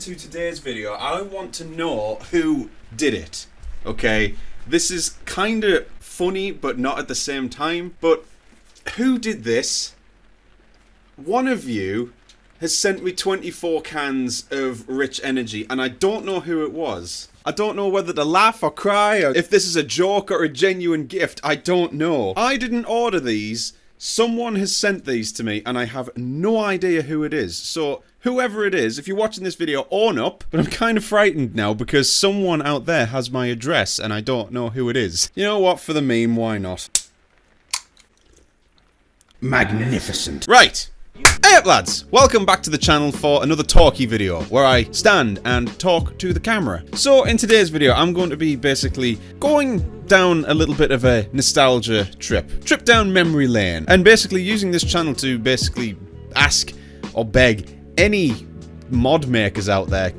into today's video, I want to know who did it. Okay, this is kind of funny, but not at the same time. But who did this? One of you has sent me 24 cans of rich energy, and I don't know who it was. I don't know whether to laugh or cry, or if this is a joke or a genuine gift. I don't know. I didn't order these. Someone has sent these to me, and I have no idea who it is. So, whoever it is, if you're watching this video, own up. But I'm kind of frightened now, because someone out there has my address, and I don't know who it is. You know what? For the meme, why not? Magnificent. Right. Hey up lads, welcome back to the channel for another talkie video where I stand and talk to the camera. So in today's video I'm going to be basically going down a little bit of a nostalgia trip down memory lane, and basically using this channel to basically ask or beg any mod makers out there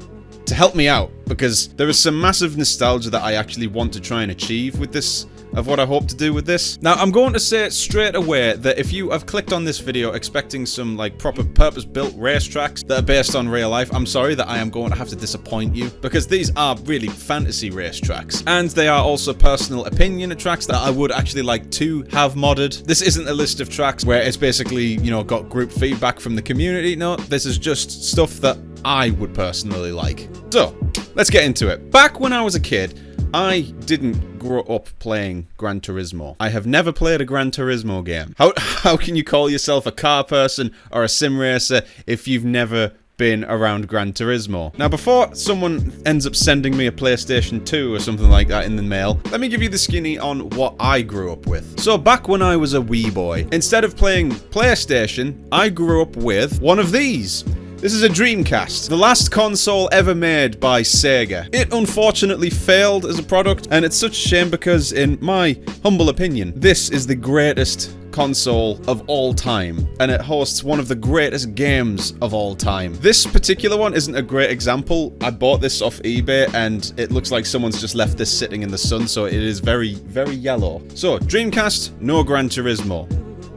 to help me out, because there is some massive nostalgia that I actually want to try and achieve with this, of what I hope to do with this. Now, I'm going to say straight away that if you have clicked on this video expecting some, like, proper purpose-built racetracks that are based on real life, I'm sorry that I am going to have to disappoint you, because these are really fantasy racetracks, and they are also personal opinion tracks that I would actually like to have modded. This isn't a list of tracks where it's basically, you know, got group feedback from the community. No, this is just stuff that I would personally like. So, let's get into it. Back when I was a kid, I didn't grow up playing Gran Turismo. I have never played a Gran Turismo game. How can you call yourself a car person or a sim racer if you've never been around Gran Turismo? Now, before someone ends up sending me a PlayStation 2 or something like that in the mail, let me give you the skinny on what I grew up with. So back when I was a wee boy, instead of playing PlayStation, I grew up with one of these. This is a Dreamcast, the last console ever made by Sega. It unfortunately failed as a product, and it's such a shame because, in my humble opinion, this is the greatest console of all time, and it hosts one of the greatest games of all time. This particular one isn't a great example. I bought this off eBay, and it looks like someone's just left this sitting in the sun, so it is very, very yellow. So, Dreamcast, no Gran Turismo.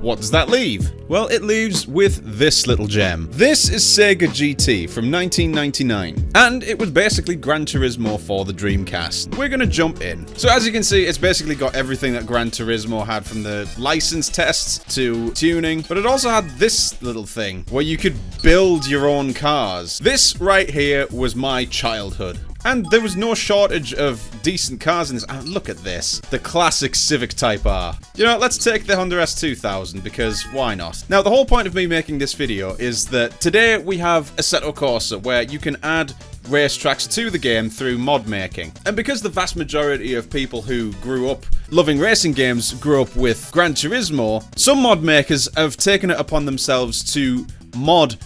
What does that leave? Well, it leaves with this little gem. This is Sega Gt from 1999, and it was basically Gran Turismo for the Dreamcast. We're gonna jump in. So as you can see, it's basically got everything that Gran Turismo had, from the license tests to tuning, but it also had this little thing where you could build your own cars. This right here was my childhood. And there was no shortage of decent cars in this. And look at this. The classic Civic Type R. You know, let's take the Honda S2000, because why not? Now, the whole point of me making this video is that today we have Assetto Corsa, where you can add racetracks to the game through mod making. And because the vast majority of people who grew up loving racing games grew up with Gran Turismo, some mod makers have taken it upon themselves to mod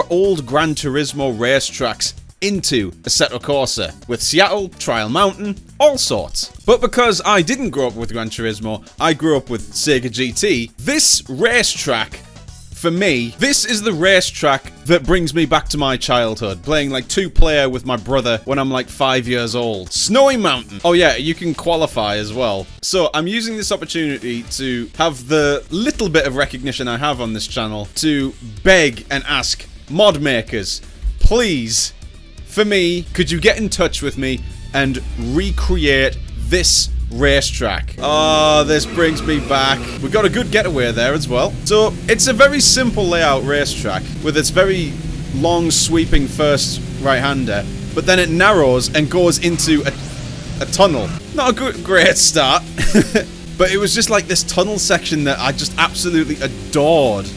old Gran Turismo racetracks into Assetto Corsa, with Seattle, Trial Mountain, all sorts. But because I didn't grow up with Gran Turismo, I grew up with Sega GT, this racetrack, for me, this is the racetrack that brings me back to my childhood, playing like 2-player with my brother when I'm like 5 years old. Snowy Mountain. Oh yeah, you can qualify as well. So I'm using this opportunity to have the little bit of recognition I have on this channel to beg and ask mod makers, please, for me, could you get in touch with me and recreate this racetrack? Oh, this brings me back. We got a good getaway there as well. So, it's a very simple layout racetrack with its very long sweeping first right-hander, but then it narrows and goes into a tunnel. Not a great start, but it was just like this tunnel section that I just absolutely adored.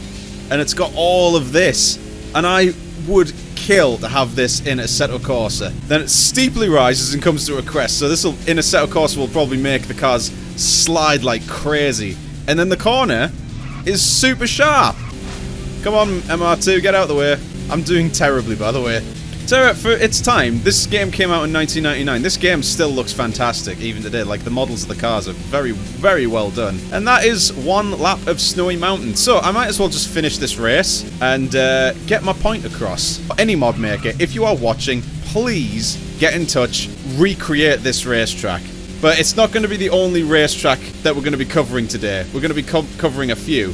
And it's got all of this, and I would kill to have this in Assetto Corsa. Then it steeply rises and comes to a crest, so this will, in Assetto Corsa, will probably make the cars slide like crazy. And then the corner is super sharp. Come on, MR2, get out of the way. I'm doing terribly, by the way. So, for its time, this game came out in 1999. This game still looks fantastic, even today. Like, the models of the cars are very, very well done. And that is one lap of Snowy Mountain. So, I might as well just finish this race and get my point across. Any mod maker, if you are watching, please get in touch, recreate this racetrack. But it's not going to be the only racetrack that we're going to be covering today. We're going to be covering a few.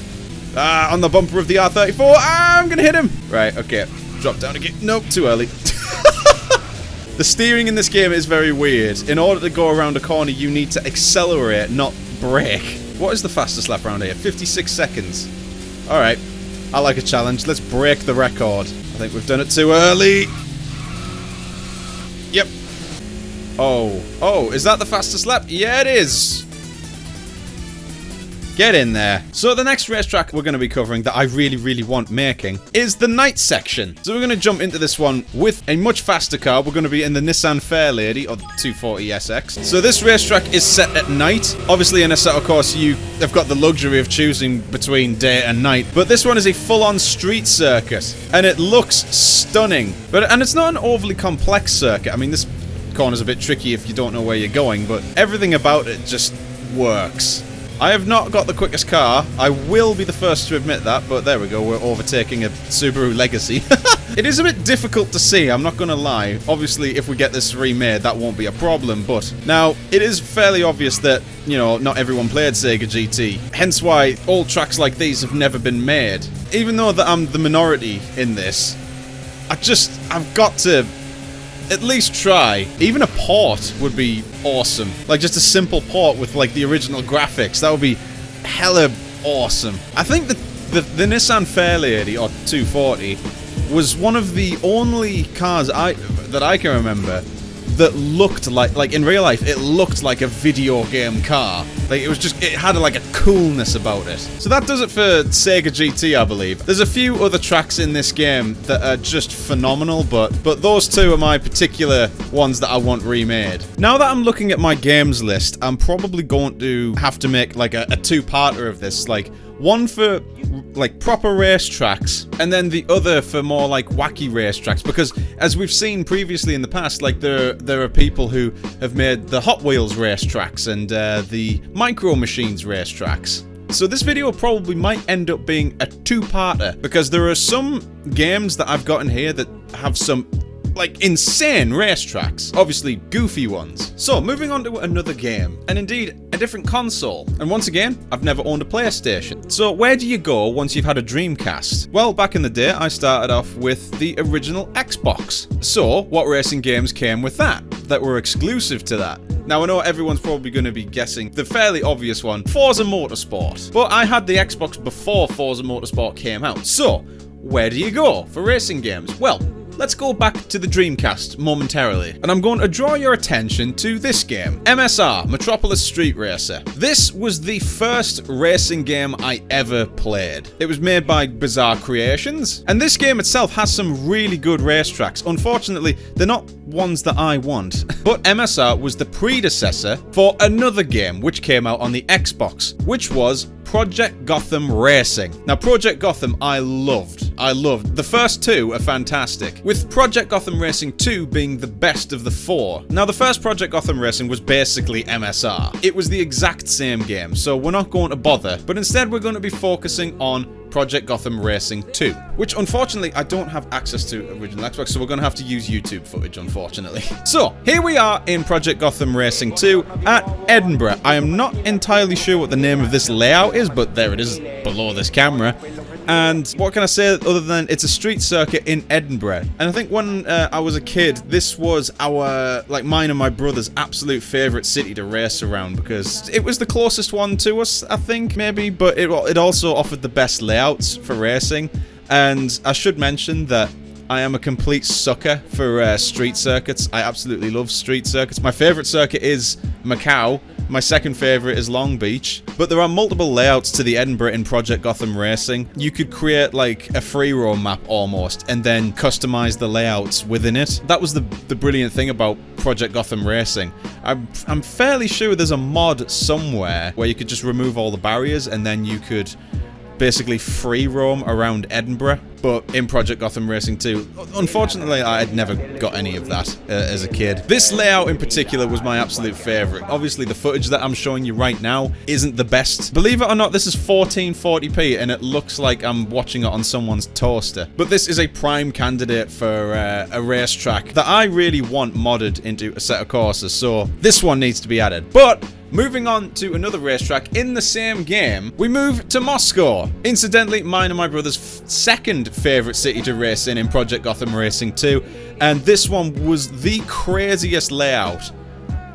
On the bumper of the R34. I'm going to hit him. Right, okay. Drop down again. Nope, too early. The steering in this game is very weird. In order to go around a corner, you need to accelerate, not brake. What is the fastest lap around here? 56 seconds. Alright. I like a challenge. Let's break the record. I think we've done it too early. Yep. Oh, is that the fastest lap? Yeah, it is. Get in there. So the next racetrack we're going to be covering that I really want making is the night section. So we're going to jump into this one with a much faster car. We're going to be in the Nissan Fairlady, or the 240SX. So this racetrack is set at night. Obviously in a set, of course, you have got the luxury of choosing between day and night. But this one is a full-on street circuit. And it looks stunning. And it's not an overly complex circuit. I mean, this corner's a bit tricky if you don't know where you're going. But everything about it just works. I have not got the quickest car. I will be the first to admit that, but there we go, we're overtaking a Subaru Legacy. It is a bit difficult to see, I'm not gonna lie. Obviously, if we get this remade, that won't be a problem, but now, it is fairly obvious that, you know, not everyone played Sega GT, hence why old tracks like these have never been made. Even though that I'm the minority in this, I've got to at least try. Even a port would be awesome. Like, just a simple port with, like, the original graphics. That would be hella awesome. I think that the Nissan Fairlady, or 240, was one of the only cars that I can remember that looked like in real life, it looked like a video game car. Like, it had like a coolness about it. So that does it for Sega GT, I believe. There's a few other tracks in this game that are just phenomenal, but those two are my particular ones that I want remade. Now that I'm looking at my games list, I'm probably going to have to make like a two-parter of this, like one for like proper racetracks, and then the other for more like wacky racetracks, because as we've seen previously in the past, like there are people who have made the Hot Wheels racetracks and the Micro Machines racetracks. So this video probably might end up being a two-parter, because there are some games that I've got in here that have some like insane racetracks, obviously goofy ones. So moving on to another game, and indeed a different console. And once again, I've never owned a PlayStation. So where do you go once you've had a Dreamcast? Well, back in the day, I started off with the original Xbox. So what racing games came with that were exclusive to that? Now, I know everyone's probably going to be guessing the fairly obvious one, Forza Motorsport. But I had the Xbox before Forza Motorsport came out. So where do you go for racing games? Well, let's go back to the Dreamcast momentarily, and I'm going to draw your attention to this game, MSR, Metropolis Street Racer. This was the first racing game I ever played. It was made by Bizarre Creations, and this game itself has some really good racetracks. Unfortunately, they're not ones that I want. But MSR was the predecessor for another game which came out on the Xbox, which was Project Gotham Racing. Now, Project Gotham I loved. The first two are fantastic, with Project Gotham Racing 2 being the best of the four. Now, the first Project Gotham Racing was basically MSR. It was the exact same game, so we're not going to bother, but instead we're going to be focusing on Project Gotham Racing 2, which unfortunately I don't have access to original Xbox, so we're going to have to use YouTube footage, unfortunately. So, here we are in Project Gotham Racing 2 at Edinburgh. I am not entirely sure what the name of this layout is, but there it is below this camera. And what can I say other than it's a street circuit in Edinburgh? And I think when I was a kid, this was mine and my brother's absolute favourite city to race around, because it was the closest one to us, I think, maybe, but it also offered the best layouts for racing. And I should mention that I am a complete sucker for street circuits. I absolutely love street circuits. My favourite circuit is Macau. My second favourite is Long Beach. But there are multiple layouts to the Edinburgh in Project Gotham Racing. You could create like a free roam map almost, and then customise the layouts within it. That was the brilliant thing about Project Gotham Racing. I'm fairly sure there's a mod somewhere where you could just remove all the barriers, and then you could basically free roam around Edinburgh, but in Project Gotham Racing 2. Unfortunately, I had never got any of that as a kid. This layout in particular was my absolute favourite. Obviously, the footage that I'm showing you right now isn't the best. Believe it or not, this is 1440p, and it looks like I'm watching it on someone's toaster. But this is a prime candidate for a racetrack that I really want modded into a set of courses, so this one needs to be added. But Moving on to another racetrack in the same game, we move to Moscow. Incidentally, mine and my brother's second favourite city to race in Project Gotham Racing 2, and this one was the craziest layout.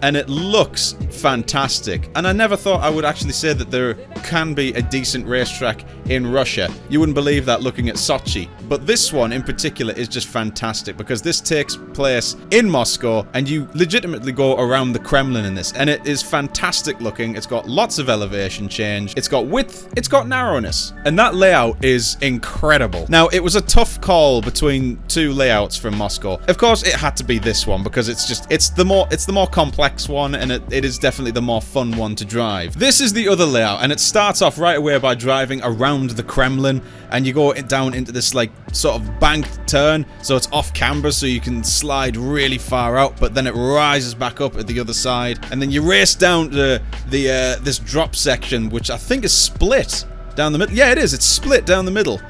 And it looks fantastic. And I never thought I would actually say that there can be a decent racetrack in Russia. You wouldn't believe that looking at Sochi. But this one in particular is just fantastic because this takes place in Moscow and you legitimately go around the Kremlin in this. And it is fantastic looking. It's got lots of elevation change. It's got width. It's got narrowness. And that layout is incredible. Now, it was a tough call between two layouts from Moscow. Of course, it had to be this one because it's the more complex one, and it is definitely the more fun one to drive. This is the other layout, and it starts off right away by driving around the Kremlin, and you go down into this like sort of banked turn, so it's off camber, so you can slide really far out, but then it rises back up at the other side, and then you race down to the this drop section, which I think is split down the middle. Yeah, it is. It's split down the middle.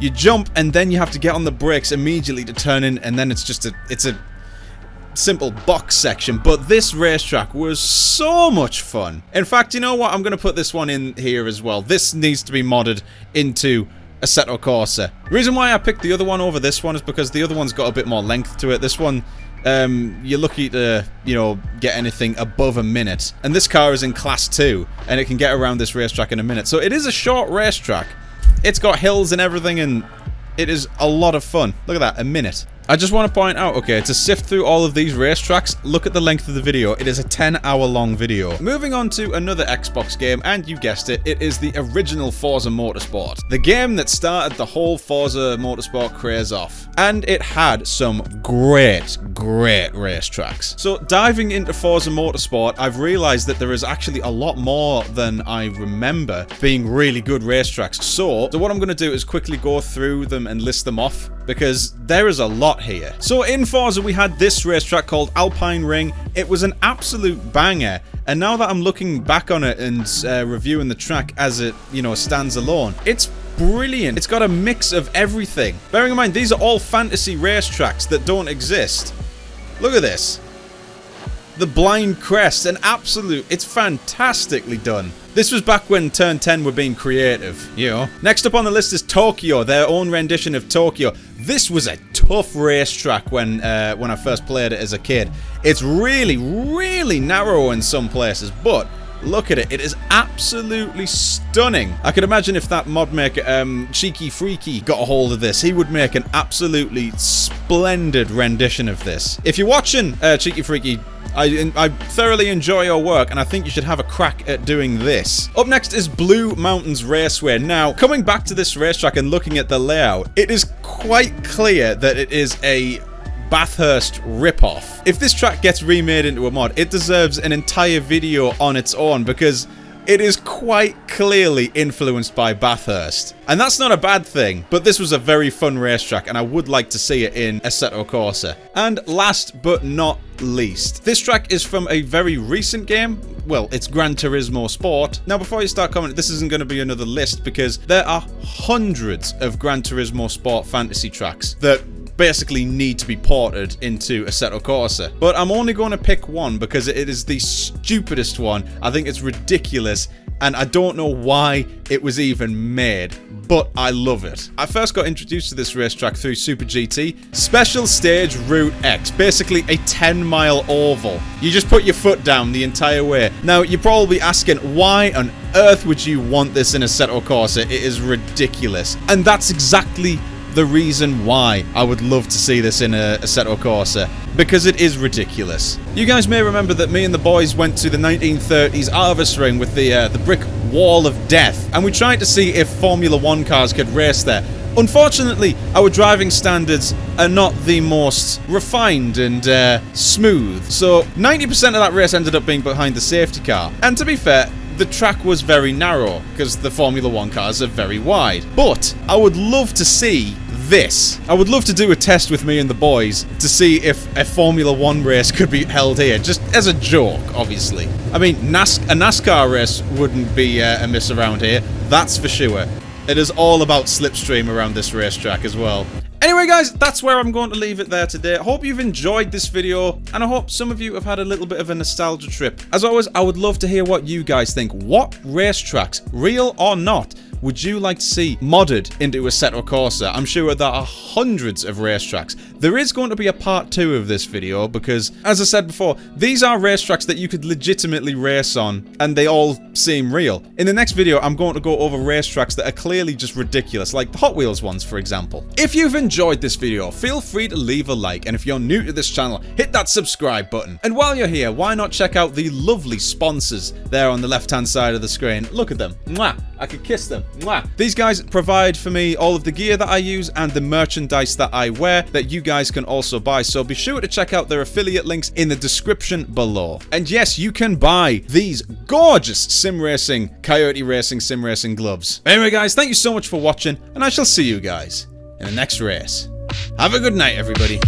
You jump, and then you have to get on the brakes immediately to turn in, and then it's just a simple box section. But this racetrack was so much fun. In fact, you know what? I'm going to put this one in here as well. This needs to be modded into Assetto Corsa. The reason why I picked the other one over this one is because the other one's got a bit more length to it. This one, you're lucky to, you know, get anything above a minute. And this car is in Class 2, and it can get around this racetrack in a minute. So it is a short racetrack. It's got hills and everything, and it is a lot of fun. Look at that, a minute. I just want to point out, okay, to sift through all of these racetracks, look at the length of the video. It is a 10-hour long video. Moving on to another Xbox game, and you guessed it, it is the original Forza Motorsport. The game that started the whole Forza Motorsport craze off. And it had some great racetracks. So diving into Forza Motorsport, I've realized that there is actually a lot more than I remember being really good racetracks. So what I'm going to do is quickly go through them and list them off, because there is a lot here. So in Forza we had this racetrack called Alpine Ring. It was an absolute banger, and now that I'm looking back on it and reviewing the track as it, you know, stands alone, it's brilliant. It's got a mix of everything. Bearing in mind, these are all fantasy racetracks that don't exist. Look at this. The blind crest, it's fantastically done. This was back when Turn 10 were being creative, you know. Next up on the list is Tokyo, their own rendition of Tokyo. This was a tough racetrack when I first played it as a kid. It's really narrow in some places, but look at it. It is absolutely stunning. I could imagine if that mod maker, Cheeky Freaky, got a hold of this, he would make an absolutely splendid rendition of this. If you're watching, Cheeky Freaky, I thoroughly enjoy your work, and I think you should have a crack at doing this. Up next is Blue Mountains Raceway. Now, coming back to this racetrack and looking at the layout, it is quite clear that it is a Bathurst ripoff. If this track gets remade into a mod, it deserves an entire video on its own, because it is quite clearly influenced by Bathurst. And that's not a bad thing, but this was a very fun racetrack, and I would like to see it in Assetto Corsa. And last but not least, this track is from a very recent game. Well, it's Gran Turismo Sport. Now, before you start commenting, this isn't going to be another list, because there are hundreds of Gran Turismo Sport fantasy tracks that basically need to be ported into Assetto Corsa. But I'm only going to pick one because it is the stupidest one. I think it's ridiculous, and I don't know why it was even made, but I love it. I first got introduced to this racetrack through Super GT. Special Stage Route X, basically a 10-mile oval. You just put your foot down the entire way. Now, you're probably asking, why on earth would you want this in Assetto Corsa? It is ridiculous. And that's exactly the reason why I would love to see this in a Assetto Corsa, because it is ridiculous. You guys may remember that me and the boys went to the 1930s Arvis Ring with the brick wall of death, and we tried to see if Formula 1 cars could race there. Unfortunately, our driving standards are not the most refined and smooth, so 90% of that race ended up being behind the safety car. And to be fair, the track was very narrow, because the Formula 1 cars are very wide. But I would love to see this. I would love to do a test with me and the boys to see if a Formula 1 race could be held here, just as a joke, obviously. I mean, a NASCAR race wouldn't be amiss around here, that's for sure. It is all about slipstream around this racetrack as well. Anyway guys, that's where I'm going to leave it there today. I hope you've enjoyed this video, and I hope some of you have had a little bit of a nostalgia trip. As always, I would love to hear what you guys think. What racetracks, real or not, would you like to see modded into Assetto Corsa? I'm sure there are hundreds of racetracks. There is going to be a part 2 of this video because, as I said before, these are racetracks that you could legitimately race on, and they all seem real. In the next video, I'm going to go over racetracks that are clearly just ridiculous, like the Hot Wheels ones, for example. If you've enjoyed this video, feel free to leave a like, and if you're new to this channel, hit that subscribe button. And while you're here, why not check out the lovely sponsors there on the left-hand side of the screen? Look at them. Mwah! I could kiss them. Mwah. These guys provide for me all of the gear that I use and the merchandise that I wear that you guys can also buy, so be sure to check out their affiliate links in the description below. And yes, you can buy these gorgeous Coyote Racing sim racing gloves. Anyway guys, thank you so much for watching, and I shall see you guys in the next race. Have a good night, everybody.